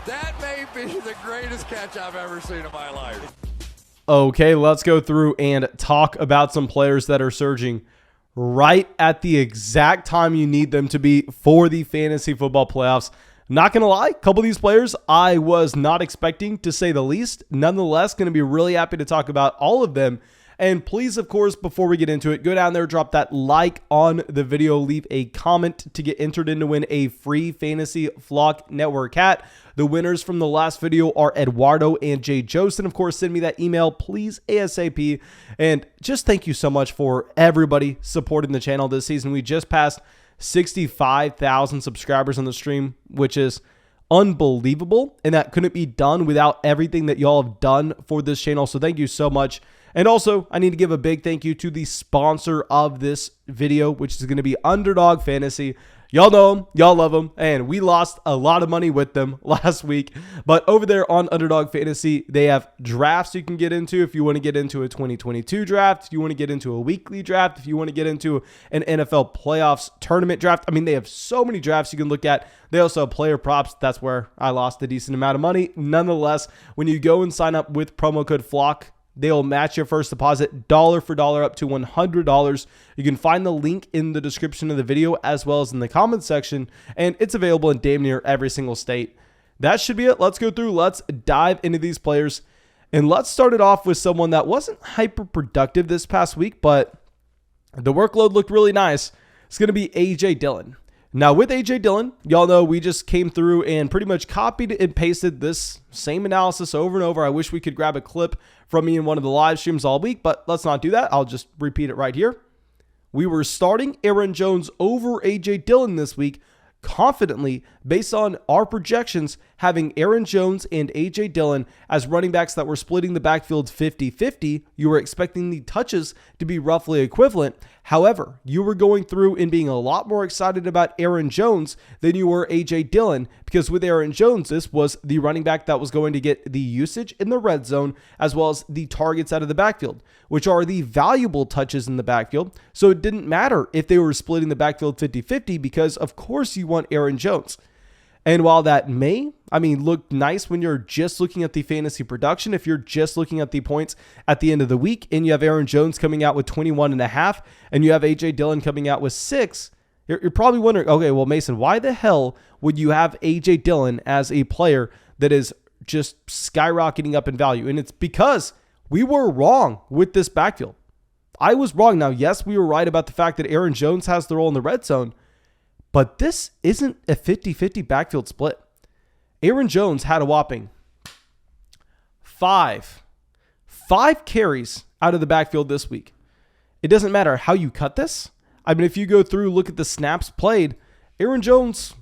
That may be the greatest catch I've ever seen in my life. Okay, let's go through and talk about some players that are surging right at the exact time you need them to be for the fantasy football playoffs. Not going to lie, a couple of these players I was not expecting, to say the least. Nonetheless, going to be really happy to talk about all of them. And please, of course, before we get into it, go down there, drop that like on the video, leave a comment to get entered in to win a free Fantasy Flock Network hat. The winners from the last video are Eduardo and Jay Joseph. Of course, send me that email, please, ASAP. And just thank you so much for everybody supporting the channel this season. We just passed 65,000 subscribers on the stream, which is unbelievable. And that couldn't be done without everything that y'all have done for this channel. So thank you so much. And also, I need to give a big thank you to the sponsor of this video, which is going to be Underdog Fantasy. Y'all know them, y'all love them, and we lost a lot of money with them last week. But over there on Underdog Fantasy, they have drafts you can get into if you want to get into a 2022 draft, if you want to get into a weekly draft, if you want to get into an NFL playoffs tournament draft. I mean, they have so many drafts you can look at. They also have player props. That's where I lost a decent amount of money. Nonetheless, when you go and sign up with promo code FLOCK, they'll match your first deposit dollar for dollar up to $100. You can find the link in the description of the video as well as in the comments section, and it's available in damn near every single state. That should be it. Let's go through. Let's dive into these players, and let's start it off with someone that wasn't hyper productive this past week, but the workload looked really nice. It's going to be AJ Dillon. Now, with AJ Dillon, y'all know we just came through and pretty much copied and pasted this same analysis over and over. I wish we could grab a clip from me in one of the live streams all week, but let's not do that. I'll just repeat it right here. We were starting Aaron Jones over AJ Dillon this week confidently based on our projections, having Aaron Jones and AJ Dillon as running backs that were splitting the backfield 50-50. You were expecting the touches to be roughly equivalent. However, you were going through and being a lot more excited about Aaron Jones than you were AJ Dillon, because with Aaron Jones, this was the running back that was going to get the usage in the red zone as well as the targets out of the backfield, which are the valuable touches in the backfield. So it didn't matter if they were splitting the backfield 50-50, because of course you want Aaron Jones. And while that may, look nice when you're just looking at the fantasy production, if you're just looking at the points at the end of the week and you have Aaron Jones coming out with 21.5 and you have AJ Dillon coming out with 6, you're probably wondering, okay, well, Mason, why the hell would you have AJ Dillon as a player that is just skyrocketing up in value? And it's because we were wrong with this backfield. I was wrong. Now, yes, we were right about the fact that Aaron Jones has the role in the red zone, but this isn't a 50-50 backfield split. Aaron Jones had a whopping 5 carries out of the backfield this week. It doesn't matter how you cut this. If you go through, look at the snaps played, Aaron Jones,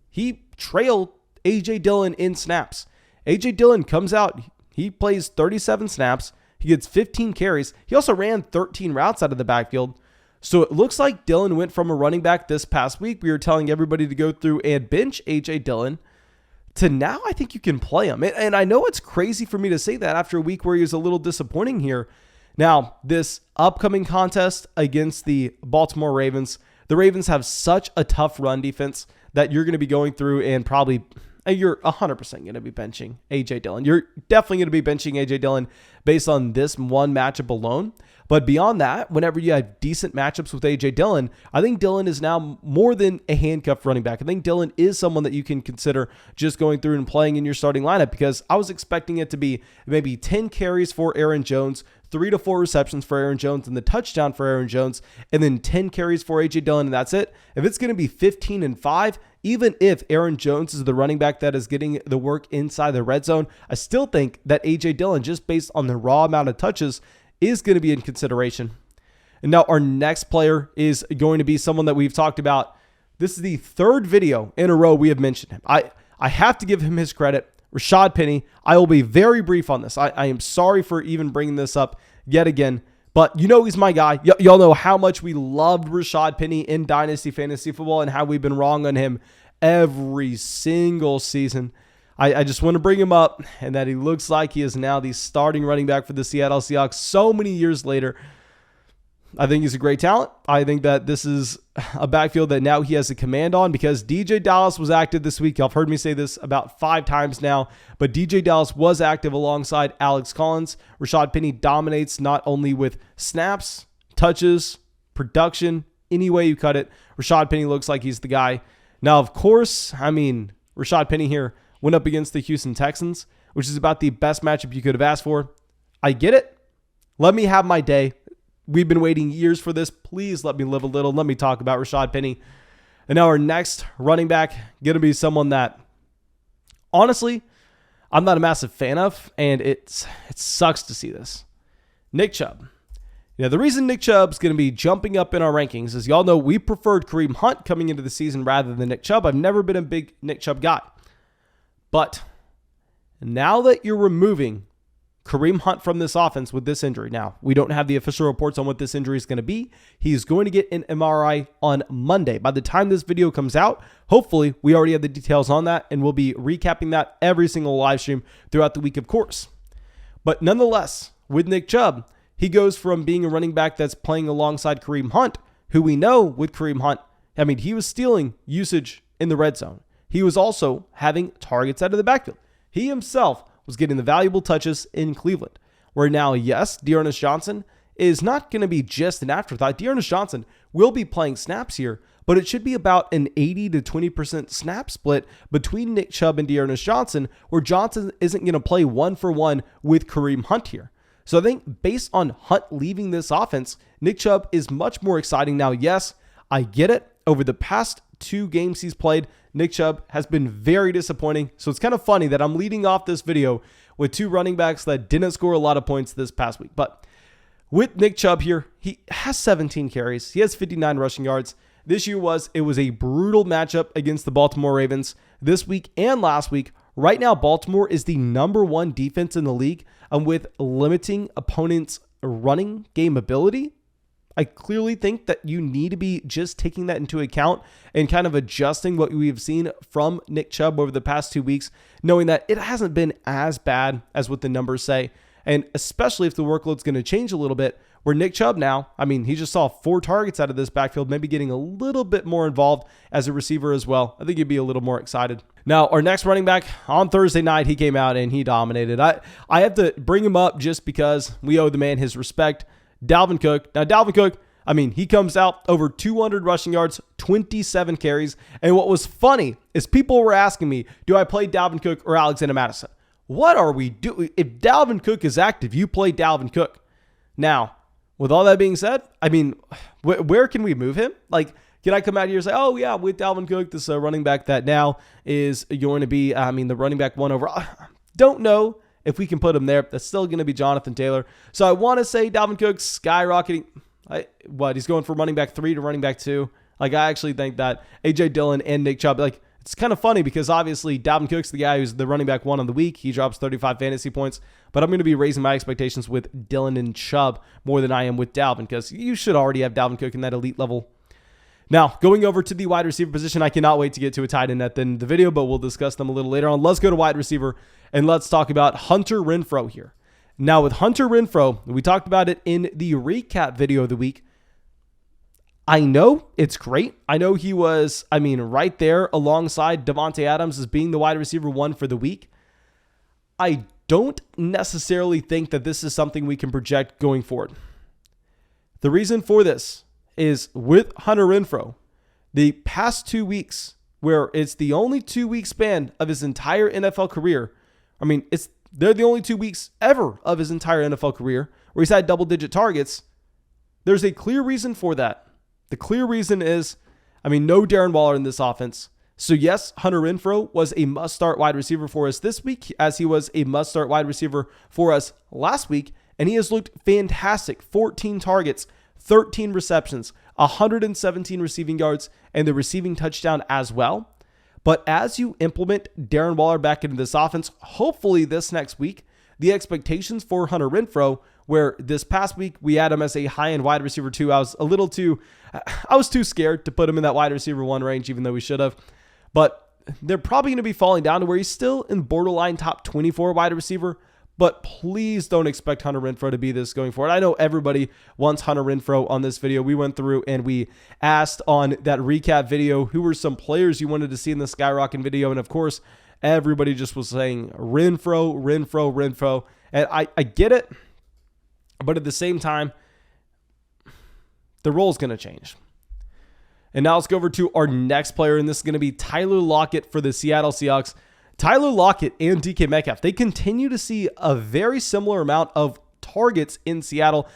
he trailed AJ Dillon in snaps. AJ Dillon comes out, he plays 37 snaps, he gets 15 carries. He also ran 13 routes out of the backfield. So it looks like Dillon went from a running back this past week, we were telling everybody to go through and bench AJ Dillon, to now I think you can play him. And I know it's crazy for me to say that after a week where he was a little disappointing here. Now, this upcoming contest against the Baltimore Ravens, the Ravens have such a tough run defense that you're going to be going through and you're 100% going to be benching AJ Dillon. You're definitely going to be benching AJ Dillon based on this one matchup alone. But beyond that, whenever you have decent matchups with AJ Dillon, I think Dillon is now more than a handcuffed running back. I think Dillon is someone that you can consider just going through and playing in your starting lineup, because I was expecting it to be maybe 10 carries for Aaron Jones, 3 to 4 receptions for Aaron Jones, and the touchdown for Aaron Jones, and then 10 carries for AJ Dillon, and that's it. If it's going to be 15 and 5, even if Aaron Jones is the running back that is getting the work inside the red zone, I still think that AJ Dillon, just based on the raw amount of touches, is going to be in consideration. And now our next player is going to be someone that we've talked about. This is the 3rd video in a row we have mentioned him. I have to give him his credit. Rashaad Penny. I will be very brief on this. I am sorry for even bringing this up yet again, but you know he's my guy. Y'all know how much we loved Rashaad Penny in Dynasty Fantasy Football and how we've been wrong on him every single season. I just want to bring him up, and that he looks like he is now the starting running back for the Seattle Seahawks so many years later. I think he's a great talent. I think that this is a backfield that now he has a command on because DJ Dallas was active this week. Y'all have heard me say this about 5 times now, but DJ Dallas was active alongside Alex Collins. Rashaad Penny dominates not only with snaps, touches, production, any way you cut it. Rashaad Penny looks like he's the guy. Now, of course, Rashaad Penny here went up against the Houston Texans, which is about the best matchup you could have asked for. I get it. Let me have my day. We've been waiting years for this. Please let me live a little. Let me talk about Rashaad Penny. And now our next running back, going to be someone that, honestly, I'm not a massive fan of, and it sucks to see this. Nick Chubb. The reason Nick Chubb's going to be jumping up in our rankings is y'all know we preferred Kareem Hunt coming into the season rather than Nick Chubb. I've never been a big Nick Chubb guy. But now that you're removing Kareem Hunt from this offense with this injury. Now, we don't have the official reports on what this injury is going to be. He's going to get an MRI on Monday. By the time this video comes out, hopefully we already have the details on that, and we'll be recapping that every single live stream throughout the week, of course. But nonetheless, with Nick Chubb, he goes from being a running back that's playing alongside Kareem Hunt, who we know with Kareem Hunt, he was stealing usage in the red zone. He was also having targets out of the backfield. He himself was getting the valuable touches in Cleveland, where now, yes, D'Ernest Johnson is not going to be just an afterthought. D'Ernest Johnson will be playing snaps here, but it should be about an 80 to 20% snap split between Nick Chubb and D'Ernest Johnson, where Johnson isn't going to play 1-for-1 with Kareem Hunt here. So I think based on Hunt leaving this offense, Nick Chubb is much more exciting. Now, yes, I get it. Over the past 2 games he's played, Nick Chubb has been very disappointing. So it's kind of funny that I'm leading off this video with 2 running backs that didn't score a lot of points this past week. But with Nick Chubb here, he has 17 carries. He has 59 rushing yards. This year it was a brutal matchup against the Baltimore Ravens this week and last week. Right now, Baltimore is the number 1 defense in the league with limiting opponents' running game ability. I clearly think that you need to be just taking that into account and kind of adjusting what we've seen from Nick Chubb over the past 2 weeks, knowing that it hasn't been as bad as what the numbers say. And especially if the workload's going to change a little bit, where Nick Chubb now, he just saw 4 targets out of this backfield, maybe getting a little bit more involved as a receiver as well. I think you'd be a little more excited. Now, our next running back, on Thursday night, he came out and he dominated. I have to bring him up just because we owe the man his respect. Dalvin Cook. Now, Dalvin Cook, he comes out over 200 rushing yards, 27 carries. And what was funny is people were asking me, do I play Dalvin Cook or Alexander Mattison? What are we doing? If Dalvin Cook is active, you play Dalvin Cook. Now, with all that being said, where can we move him? Can I come out here and say, oh, yeah, with Dalvin Cook, this running back that now is going to be, the running back 1 overall. Don't know if we can put him there. That's still going to be Jonathan Taylor. So I want to say Dalvin Cook's skyrocketing. He's going from running back 3 to running back 2. I actually think that AJ Dillon and Nick Chubb, it's kind of funny because obviously Dalvin Cook's the guy who's the running back 1 on the week. He drops 35 fantasy points, but I'm going to be raising my expectations with Dillon and Chubb more than I am with Dalvin because you should already have Dalvin Cook in that elite level. Now, going over to the wide receiver position, I cannot wait to get to a tight end at the end of the video, but we'll discuss them a little later on. Let's go to wide receiver, and let's talk about Hunter Renfrow here. Now, with Hunter Renfrow, we talked about it in the recap video of the week. I know it's great. I know he was, right there alongside Davante Adams as being the wide receiver 1 for the week. I don't necessarily think that this is something we can project going forward. The reason for this is with Hunter Renfrow, the past 2 weeks, where it's the only 2-week span of his entire NFL career. They're the only 2 weeks ever of his entire NFL career where he's had double-digit targets. There's a clear reason for that. The clear reason is, no Darren Waller in this offense. So yes, Hunter Renfrow was a must-start wide receiver for us this week, as he was a must-start wide receiver for us last week, and he has looked fantastic. 14 targets, 13 receptions, 117 receiving yards, and the receiving touchdown as well. But as you implement Darren Waller back into this offense, hopefully this next week, the expectations for Hunter Renfrow, where this past week we had him as a high-end wide receiver 2, I was too scared to put him in that wide receiver 1 range, even though we should have. But they're probably going to be falling down to where he's still in borderline top 24 wide receiver, but please don't expect Hunter Renfrow to be this going forward. I know everybody wants Hunter Renfrow on this video. We went through and we asked on that recap video who were some players you wanted to see in the Skyrocketing video. And of course, everybody just was saying Renfrow. And I get it, but at the same time, the role is going to change. And now let's go over to our next player, and this is going to be Tyler Lockett for the Seattle Seahawks. Tyler Lockett and DK Metcalf, they continue to see a very similar amount of targets in Seattle.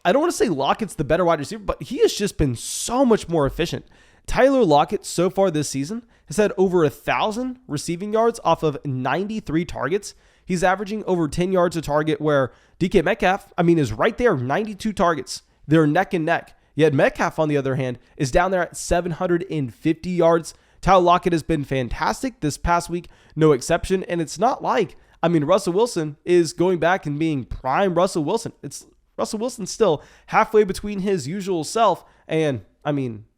I don't want to say Lockett's the better wide receiver, but he has just been so much more efficient. Tyler Lockett so far this season has had over 1,000 receiving yards off of 93 targets. He's averaging over 10 yards a target, where DK Metcalf, is right there, 92 targets. They're neck and neck. Yet Metcalf, on the other hand, is down there at 750 yards. Tyler Lockett has been fantastic this past week, no exception. And it's not like, Russell Wilson is going back and being prime Russell Wilson. It's Russell Wilson still halfway between his usual self and,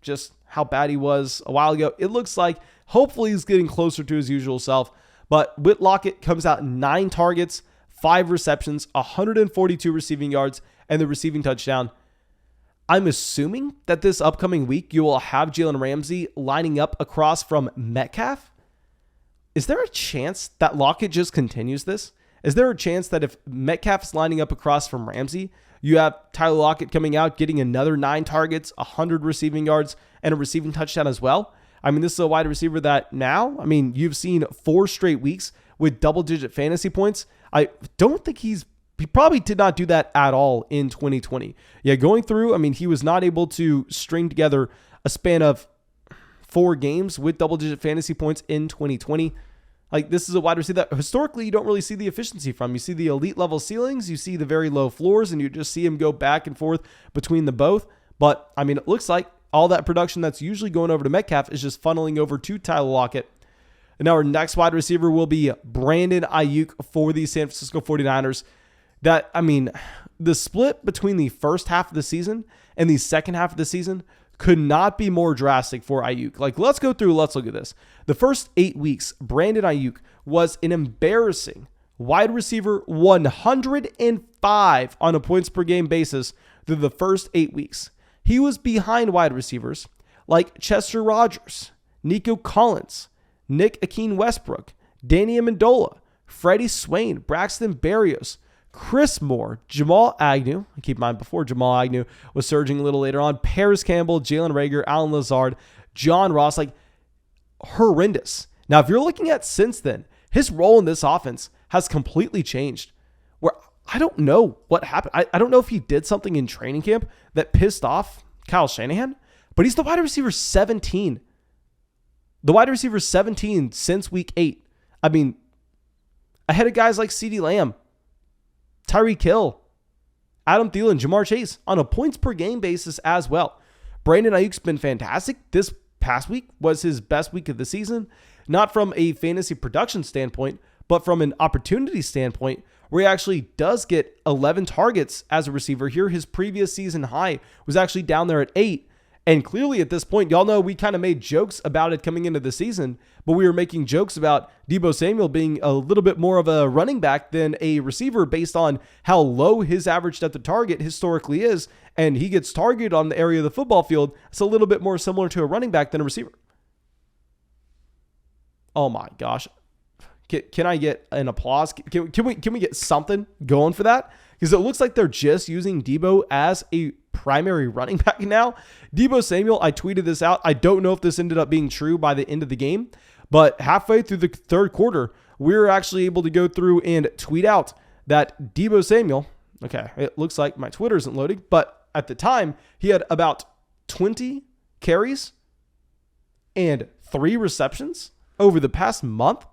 just how bad he was a while ago. It looks like hopefully he's getting closer to his usual self. But with Lockett comes out 9 targets, 5 receptions, 142 receiving yards, and the receiving touchdown. I'm assuming that this upcoming week you will have Jalen Ramsey lining up across from Metcalf. Is there a chance that Lockett just continues this? Is there a chance that if Metcalf's lining up across from Ramsey, you have Tyler Lockett coming out, getting another 9 targets, 100 receiving yards, and a receiving touchdown as well? This is a wide receiver that now, you've seen 4 straight weeks with double-digit fantasy points. I don't think he probably did not do that at all in 2020. Yeah, going through, he was not able to string together a span of 4 games with double-digit fantasy points in 2020. This is a wide receiver that historically you don't really see the efficiency from. You see the elite level ceilings, you see the very low floors, and you just see him go back and forth between the both. But, it looks like all that production that's usually going over to Metcalf is just funneling over to Tyler Lockett. And now our next wide receiver will be Brandon Aiyuk for the San Francisco 49ers. That, the split between the first half of the season and the second half of the season could not be more drastic for Aiyuk. Let's look at this. The first 8 weeks, Brandon Aiyuk was an embarrassing wide receiver 105 on a points per game basis through the first 8 weeks. He was behind wide receivers like Chester Rogers, Nico Collins, Nick Westbrook, Danny Amendola, Freddie Swain, Braxton Berrios, Chris Moore, Jamal Agnew. Keep in mind, before Jamal Agnew was surging a little later on, Paris Campbell, Jalen Reagor, Alan Lazard, John Ross, horrendous. Now, if you're looking at since then, his role in this offense has completely changed. Where I don't know what happened. I don't know if he did something in training camp that pissed off Kyle Shanahan, but he's the wide receiver 17. The wide receiver 17 since week 8. Ahead of guys like CeeDee Lamb, Tyreek Hill, Adam Thielen, Jamar Chase on a points per game basis as well. Brandon Ayuk's been fantastic. This past week was his best week of the season, not from a fantasy production standpoint, but from an opportunity standpoint, where he actually does get 11 targets as a receiver here. His previous season high was actually down there at 8. And clearly at this point, y'all know we kind of made jokes about it coming into the season, but we were making jokes about Deebo Samuel being a little bit more of a running back than a receiver based on how low his average depth of target historically is. And he gets targeted on the area of the football field. It's a little bit more similar to a running back than a receiver. Oh my gosh. Can I get an applause? Can we get something going for that? Because it looks like they're just using Deebo as a primary running back now. Deebo Samuel, I tweeted this out. I don't know if this ended up being true by the end of the game, but halfway through the third quarter, we were actually able to go through and tweet out that Deebo Samuel, okay, it looks like my Twitter isn't loading, but at the time, he had about 20 carries and 3 receptions over the past month.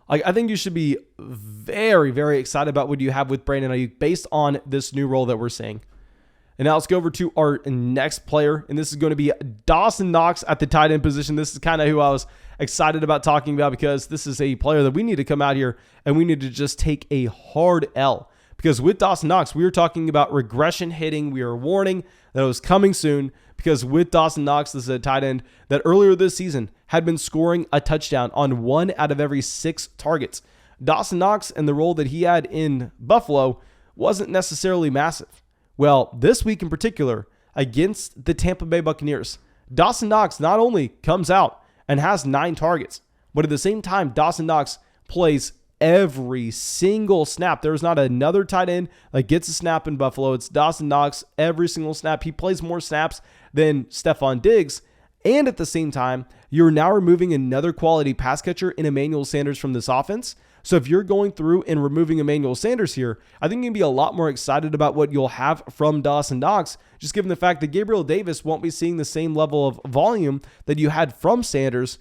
I think you should be very, very excited about what you have with Brandon Aiyuk based on this new role that we're seeing. And now let's go over to our next player, and this is going to be Dawson Knox at the tight end position. This is kind of who I was excited about talking about because this is a player that we need to come out here and we need to just take a hard L. Because with Dawson Knox, we were talking about regression hitting. We were warning that it was coming soon because with Dawson Knox, this is a tight end that earlier this season had been scoring a touchdown on 1 out of every 6 targets. Dawson Knox and the role that he had in Buffalo wasn't necessarily massive. Well, this week in particular, against the Tampa Bay Buccaneers, Dawson Knox not only comes out and has 9 targets, but at the same time, Dawson Knox plays every single snap. There's not another tight end that gets a snap in Buffalo. It's Dawson Knox every single snap. He plays more snaps than Stephon Diggs. And at the same time, you're now removing another quality pass catcher in Emmanuel Sanders from this offense. So if you're going through and removing Emmanuel Sanders here, I think you can be a lot more excited about what you'll have from Dawson Knox, just given the fact that Gabriel Davis won't be seeing the same level of volume that you had from Sanders.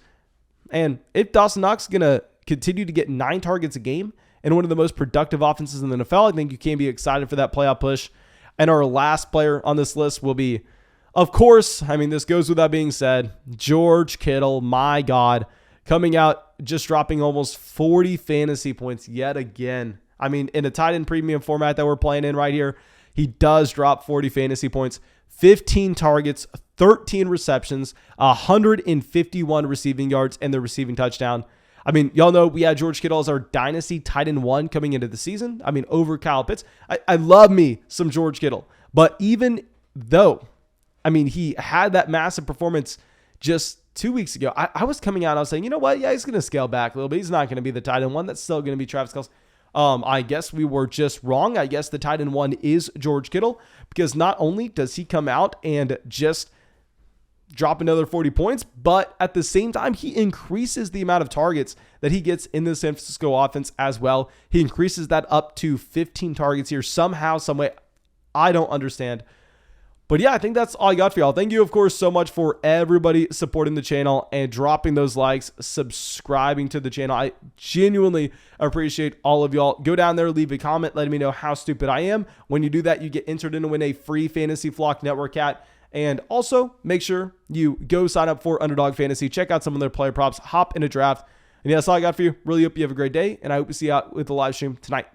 And if Dawson Knox is going to continue to get 9 targets a game and one of the most productive offenses in the NFL, I think you can be excited for that playoff push. And our last player on this list will be, of course, I mean, this goes without being said, George Kittle, my God, coming out, just dropping almost 40 fantasy points yet again. I mean, in a tight end premium format that we're playing in right here, he does drop 40 fantasy points, 15 targets, 13 receptions, 151 receiving yards, and the receiving touchdown. I mean, y'all know we had George Kittle as our dynasty tight end 1 coming into the season. I mean, over Kyle Pitts. I love me some George Kittle. But even though, I mean, he had that massive performance just 2 weeks ago, I was coming out and I was saying, you know what? Yeah, he's going to scale back a little bit. He's not going to be the tight end 1. That's still going to be Travis Kelce. I guess we were just wrong. I guess the tight end 1 is George Kittle, because not only does he come out and just drop another 40 points, but at the same time, he increases the amount of targets that he gets in the San Francisco offense as well. He increases that up to 15 targets here somehow, some way. I don't understand. But yeah, I think that's all I got for y'all. Thank you, of course, so much for everybody supporting the channel and dropping those likes, subscribing to the channel. I genuinely appreciate all of y'all. Go down there, leave a comment, letting me know how stupid I am. When you do that, you get entered in to win a free Fantasy Flock Network hat. And also, make sure you go sign up for Underdog Fantasy. Check out some of their player props. Hop in a draft. And yeah, that's all I got for you. Really hope you have a great day. And I hope to see you out with the live stream tonight.